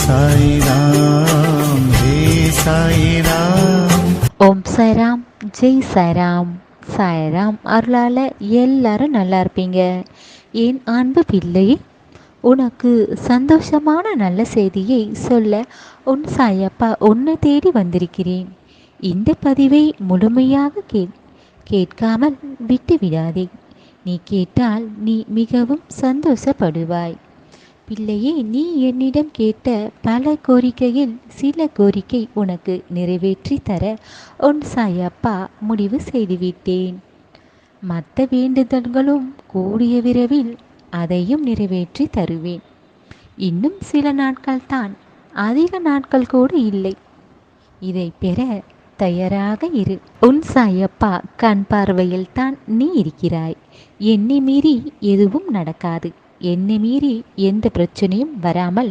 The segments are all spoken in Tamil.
சாய்ராம் ஹே சாய்ராம். ஓம் சாய்ராம், ஜெய் சாய்ராம். சாய்ராம் அருளால் எல்லாரும் நல்லா இருப்பீங்க. என் அன்பு பிள்ளை, உனக்கு சந்தோஷமான நல்ல செய்தியை சொல்ல உன் சாயப்பா உன்னை தேடி வந்திருக்கிறேன். இந்த பதிவை முழுமையாக கேட்காமல் விட்டு விடாதே. நீ கேட்டால் நீ மிகவும் சந்தோஷப்படுவாய். பிள்ளையே, நீ என்னிடம் கேட்ட பல கோரிக்கையில் சில கோரிக்கை உனக்கு நிறைவேற்றி தர உன் சாயப்பா முடிவு செய்துவிட்டேன். மற்ற வேண்டுதல்களும் கூடிய விரைவில் அதையும் நிறைவேற்றி தருவேன். இன்னும் சில நாட்கள் தான், அதிக நாட்கள் கூட இல்லை. இதை பெற தயாராக இரு. உன் சாயப்பா கண் பார்வையில் தான் நீ இருக்கிறாய். என்னை மீறி எதுவும் நடக்காது. என்னை மீறி எந்த பிரச்சனையும் வராமல்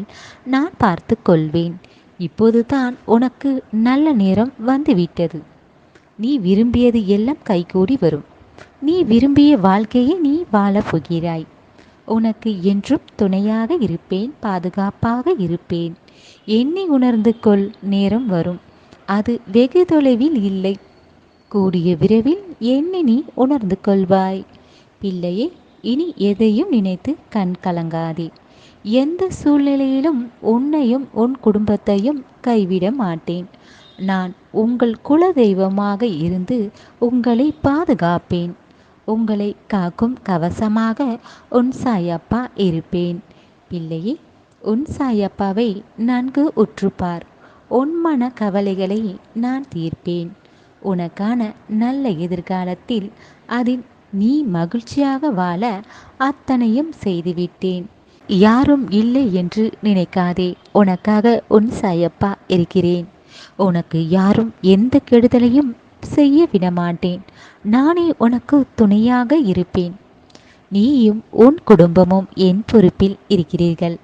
நான் பார்த்து கொள்வேன். இப்போதுதான் உனக்கு நல்ல நேரம் வந்துவிட்டது. நீ விரும்பியது எல்லாம் கைகூடி வரும். நீ விரும்பிய வாழ்க்கையை நீ வாழப் போகிறாய். உனக்கு என்றும் துணையாக இருப்பேன், பாதுகாப்பாக இருப்பேன். என்னை உணர்ந்து கொள். நேரம் வரும், அது வெகு தொலைவில் இல்லை. கூடிய விரைவில் என்னை நீ உணர்ந்து கொள்வாய். பிள்ளையே, இனி எதையும் நினைத்து கண் கலங்காதே. எந்த சூழ்நிலையிலும் உன்னையும் உன் குடும்பத்தையும் கைவிட மாட்டேன். நான் உங்கள் குல தெய்வமாக இருந்து உங்களை பாதுகாப்பேன். உங்களை காக்கும் கவசமாக உன் சாயப்பா இருப்பேன். பிள்ளையே, உன் சாயப்பாவை நன்கு உற்றுப்பார். உன் மன கவலைகளை நான் தீர்ப்பேன். உனக்கான நல்ல எதிர்காலத்தில் அதில் நீ மகிழ்ச்சியாக வாழ அத்தனையும் செய்துவிட்டேன். யாரும் இல்லை என்று நினைக்காதே. உனக்காக உன் சாயப்பா இருக்கிறேன். உனக்கு யாரும் எந்த கெடுதலையும் செய்ய விடமாட்டேன். நானே உனக்கு துணையாக இருப்பேன். நீயும் உன் குடும்பமும் என் பொறுப்பில் இருக்கிறீர்கள்.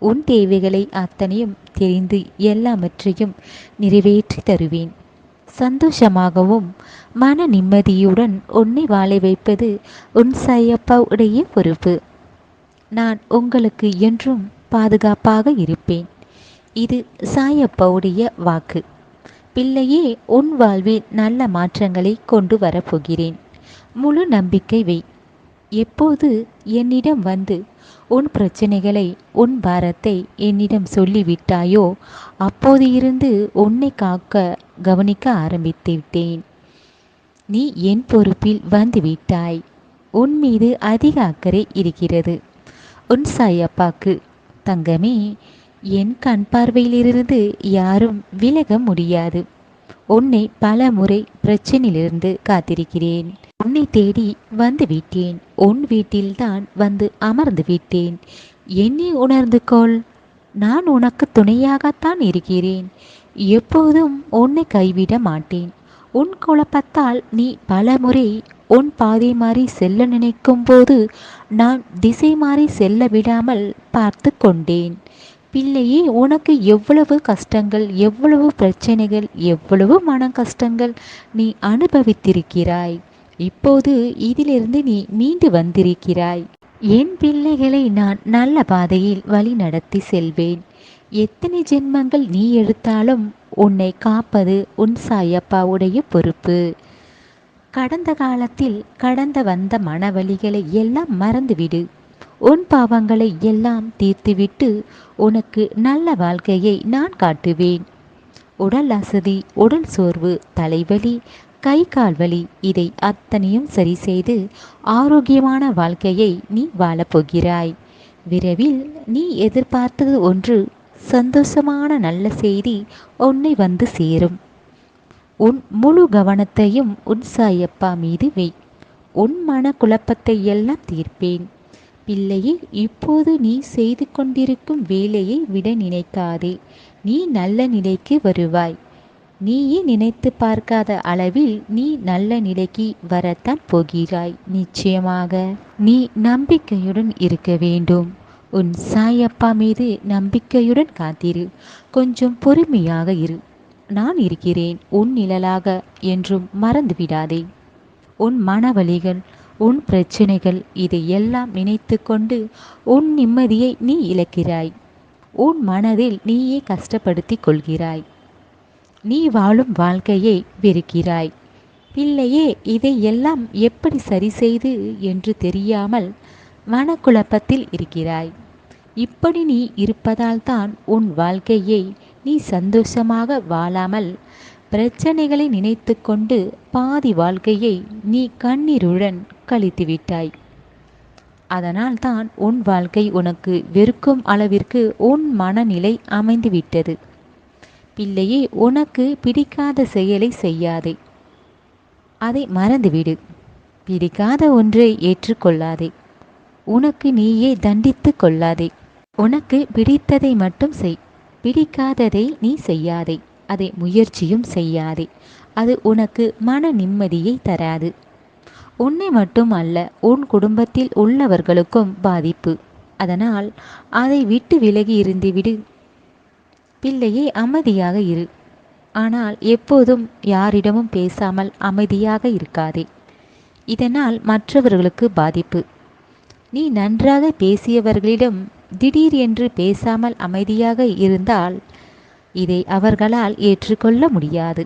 உன் தேவைகளை அத்தனையும் தெரிந்து எல்லாவற்றையும் நிறைவேற்றி தருவேன். சந்தோஷமாகவும் மன நிம்மதியுடன் உன்னை வாழ வைப்பது உன் சாயப்பாவுடைய பொறுப்பு. நான் உங்களுக்கு என்றும் பாதுகாப்பாக இருப்பேன். இது சாயப்பாவுடைய வாக்கு. பிள்ளையே, உன் வாழ்வில் நல்ல மாற்றங்களை கொண்டு வரப்போகிறேன். முழு நம்பிக்கை வை. எப்போது என்னிடம் வந்து உன் பிரச்சனைகளை, உன் பாரத்தை என்னிடம் சொல்லிவிட்டாயோ அப்போது இருந்து உன்னை காக்க கவனிக்க ஆரம்பித்து விட்டேன். நீ என் பொறுப்பில் வந்துவிட்டாய். உன் மீது அதிக அக்கறை இருக்கிறது. உன் சாயப்பாக்கு தங்கமே, என் கண் பார்வையிலிருந்து யாரும் விலக முடியாது. உன்னை பல முறை பிரச்சனையிலிருந்து காத்திருக்கிறேன். உன்னை தேடி வந்து விட்டேன். உன் வீட்டில்தான் வந்து அமர்ந்து விட்டேன். என்னை உணர்ந்து கொள். நான் உனக்கு துணையாகத்தான் இருக்கிறேன். எப்போதும் உன்னை கைவிட மாட்டேன். உன் குழப்பத்தால் நீ பல முறை உன் பாதை மாறி செல்ல நினைக்கும் போது நான் திசை மாறி செல்ல விடாமல் பார்த்து கொண்டேன். பிள்ளையே, உனக்கு எவ்வளவு கஷ்டங்கள், எவ்வளவு பிரச்சனைகள், எவ்வளவு மன கஷ்டங்கள் நீ அனுபவித்திருக்கிறாய். இப்போது இதிலிருந்து நீ மீண்டு வந்திருக்கிறாய். என் பிள்ளைகளை நான் நல்ல பாதையில் வழி நடத்தி செல்வேன். எத்தனை ஜென்மங்கள் நீ எடுத்தாலும் உன்னை காப்பது உன் சாயப்பாவுடைய பொறுப்பு. கடந்த காலத்தில் கடந்து வந்த மனவலிகளை எல்லாம் மறந்துவிடு. உன் பாவங்களை எல்லாம் தீர்த்துவிட்டு உனக்கு நல்ல வாழ்க்கையை நான் காட்டுவேன். உடல் அசதி, உடல் சோர்வு, தலைவலி, கை கால் வலி, இதை அத்தனையும் சரி செய்து ஆரோக்கியமான வாழ்க்கையை நீ வாழப்போகிறாய். விரைவில் நீ எதிர்பார்த்தது ஒன்று, சந்தோஷமான நல்ல செய்தி உன்னை வந்து சேரும். உன் முழு கவனத்தையும் உன் சாயப்பா மீது வை. உன் மன குழப்பத்தை எல்லாம் தீர்ப்பேன். பிள்ளையே, இப்போது நீ செய்து கொண்டிருக்கும் வேலையை விட நினைக்காதே. நீ நல்ல நிலைக்கு வருவாய். நீயே நினைத்து பார்க்காத அளவில் நீ நல்ல நிலைக்கு வரத்தான் போகிறாய். நிச்சயமாக நீ நம்பிக்கையுடன் இருக்க வேண்டும். உன் சாயப்பா மீது நம்பிக்கையுடன் காத்திரு. கொஞ்சம் பொறுமையாக இரு. நான் இருக்கிறேன் உன் நிழலாக என்றும் மறந்துவிடாதே. உன் மனவலிகள், உன் பிரச்சனைகள், இதையெல்லாம் நினைத்து கொண்டு உன் நிம்மதியை நீ இழக்கிறாய். உன் மனதில் நீயே கஷ்டப்படுத்திக் கொள்கிறாய். நீ வாழும் வாழ்க்கையை வெறுக்கிறாய். பிள்ளையே, இதையெல்லாம் எப்படி சரி செய்து என்று தெரியாமல் மனக்குழப்பத்தில் இருக்கிறாய். இப்படி நீ இருப்பதால் தான் உன் வாழ்க்கையை நீ சந்தோஷமாக வாழாமல் பிரச்சனைகளை நினைத்து கொண்டு பாதி வாழ்க்கையை நீ கண்ணீருடன் கழித்துவிட்டாய். அதனால் தான் உன் வாழ்க்கை உனக்கு வெறுக்கும் அளவிற்கு உன் மனநிலை அமைந்துவிட்டது. பிள்ளையே, உனக்கு பிடிக்காத செயலை செய்யாதே. அதை மறந்துவிடு. பிடிக்காத ஒன்றை ஏற்றுக்கொள்ளாதே. உனக்கு நீயே தண்டித்து கொள்ளாதே. உனக்கு பிடித்ததை மட்டும் செய். பிடிக்காததை நீ செய்யாதே. அதை முயற்சியும் செய்யாதே. அது உனக்கு மன நிம்மதியை தராது. உன்னை மட்டும் அல்ல, உன் குடும்பத்தில் உள்ளவர்களுக்கும் பாதிப்பு. அதனால் அதை விட்டு விலகி இருந்துவிடு. பிள்ளையே, அமைதியாக இரு. ஆனால் எப்போதும் யாரிடமும் பேசாமல் அமைதியாக இருக்காதே. இதனால் மற்றவர்களுக்கு பாதிப்பு. நீ நன்றாக பேசியவர்களிடம் திடீர் என்று பேசாமல் அமைதியாக இருந்தால் இதை அவர்களால் ஏற்றுக்கொள்ள முடியாது.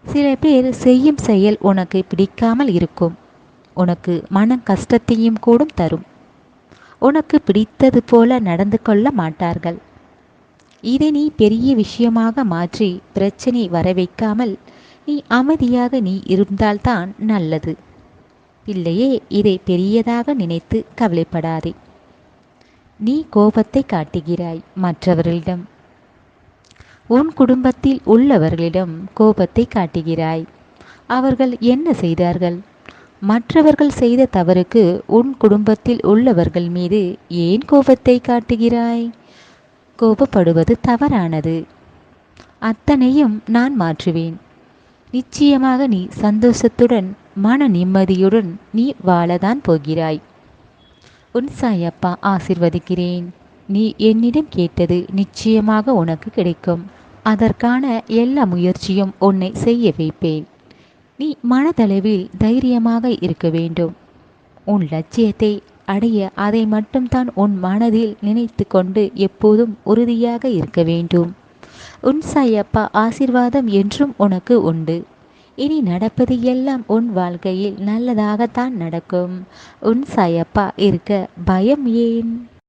சில பேர் செய்யும் செயல் உனக்கு பிடிக்காமல் இருக்கும். உனக்கு மன கஷ்டத்தையும் கூட தரும். உனக்கு பிடித்தது போல நடந்து கொள்ள மாட்டார்கள். இதை நீ பெரிய விஷயமாக மாற்றி பிரச்சனை வர வைக்காமல் நீ அமைதியாக நீ இருந்தால்தான் நல்லது. பிள்ளையே, இதை பெரியதாக நினைத்து கவலைப்படாதே. நீ கோபத்தை காட்டுகிறாய் மற்றவர்களிடம். உன் குடும்பத்தில் உள்ளவர்களிடம் கோபத்தை காட்டுகிறாய். அவர்கள் என்ன செய்தார்கள்? மற்றவர்கள் செய்த தவறுக்கு உன் குடும்பத்தில் உள்ளவர்கள் மீது ஏன் கோபத்தை காட்டுகிறாய்? கோபப்படுவது தவறானது. அத்தனையும் நான் மாற்றுவேன். நிச்சயமாக நீ சந்தோஷத்துடன் மன நிம்மதியுடன் நீ வாழதான் போகிறாய். உன் சாயப்பா ஆசிர்வதிக்கிறேன். நீ என்னிடம் கேட்டது நிச்சயமாக உனக்கு கிடைக்கும். அதற்கான எல்லா முயற்சியும் உன்னை செய்ய வைப்பேன். நீ மனதளவில் தைரியமாக இருக்க வேண்டும். உன் லட்சியத்தை அடைய அதை மட்டும்தான் உன் மனதில் நினைத்து கொண்டு எப்போதும் உறுதியாக இருக்க வேண்டும். உன் சாயப்பா ஆசீர்வாதம் என்றும் உனக்கு உண்டு. இனி நடப்பது எல்லாம் உன் வாழ்க்கையில் நல்லதாகத்தான் நடக்கும். உன் சாயப்பா இருக்க பயம் ஏன்?